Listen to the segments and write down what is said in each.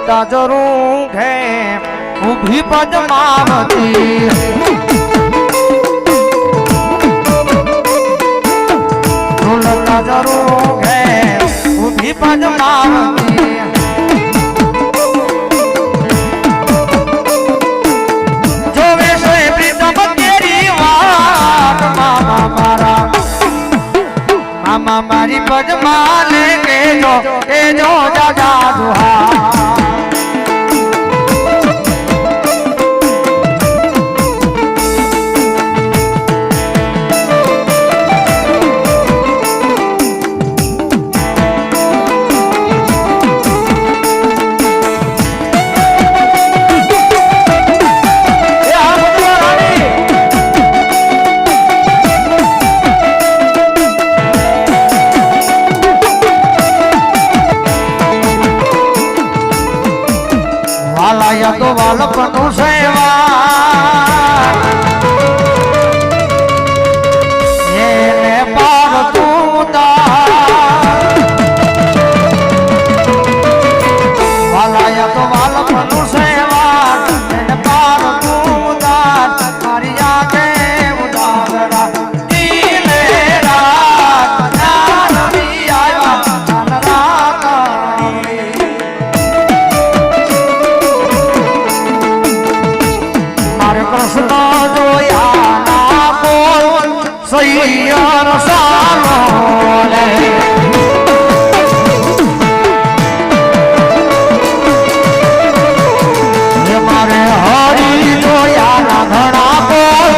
ઝૂલતા જરૂર હે ઊભી પદ્માવતી ઝૂલતા જરૂર હે ઊભી પદ્માવતી જોવે છે પ્રીતમ તેરી વાત મામા મારા મામા મારી પદ્મા લે કે જો એ જો દાદા દુહા વાલાયા તો વાલપનું સેવા એને પાર તું વાલાયા તો વાલપનું સેવા એને પાર તું મારી આગે ઉદાવરા દીને રાત નારવી આવ્યા રાત કૃષ્ણ જોયા ના બોલ સૈયર સાલો લે મારે હરી જોયા ના ઘણા બોલ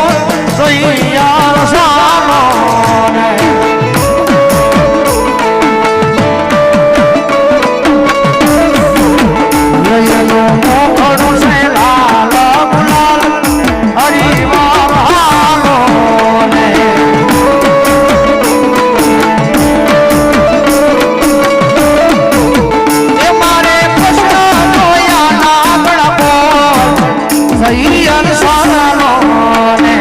સૈયર સાલો લે મોખડું છે લાલ ગુલાલ હરિવાર હાલો ને એ મારે કૃષ્ણ જોયા ના ગણપો સૈયર સાલો ને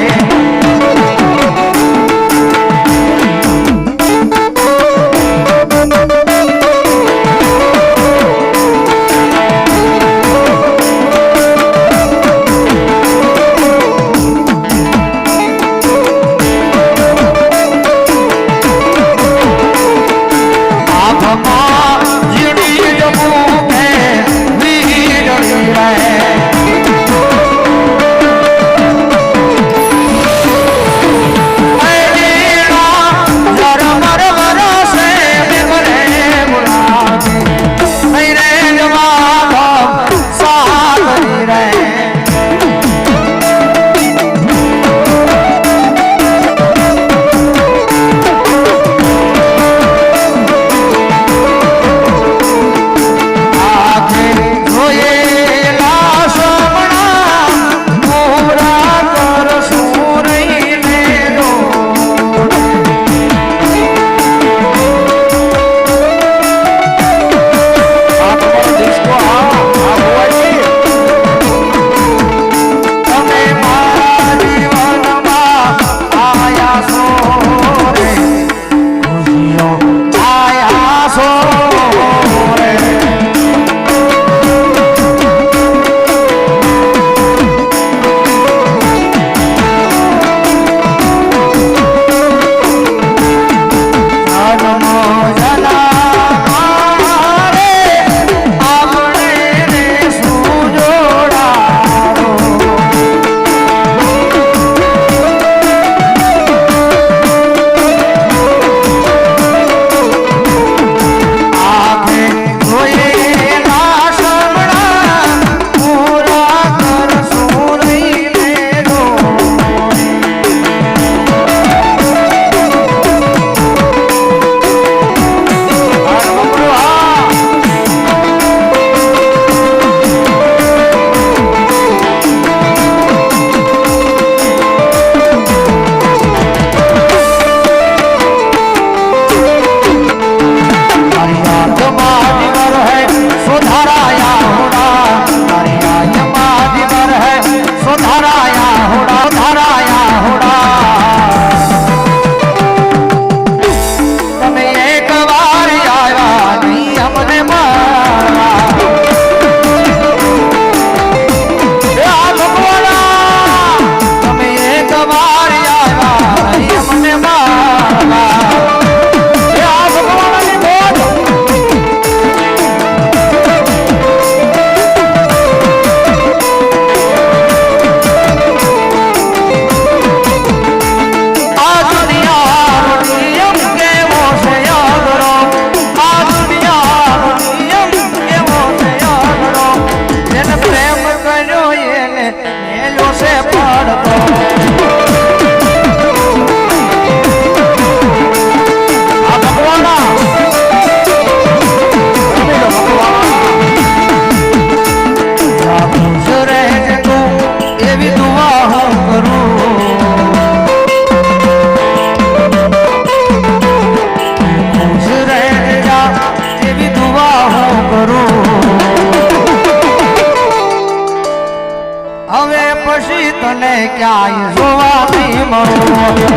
હવે પછી તને ક્યાંય જોવા નહીં મળું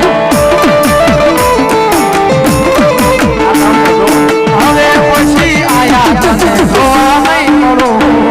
હવે પછી આયા તને જોવા નહીં મળું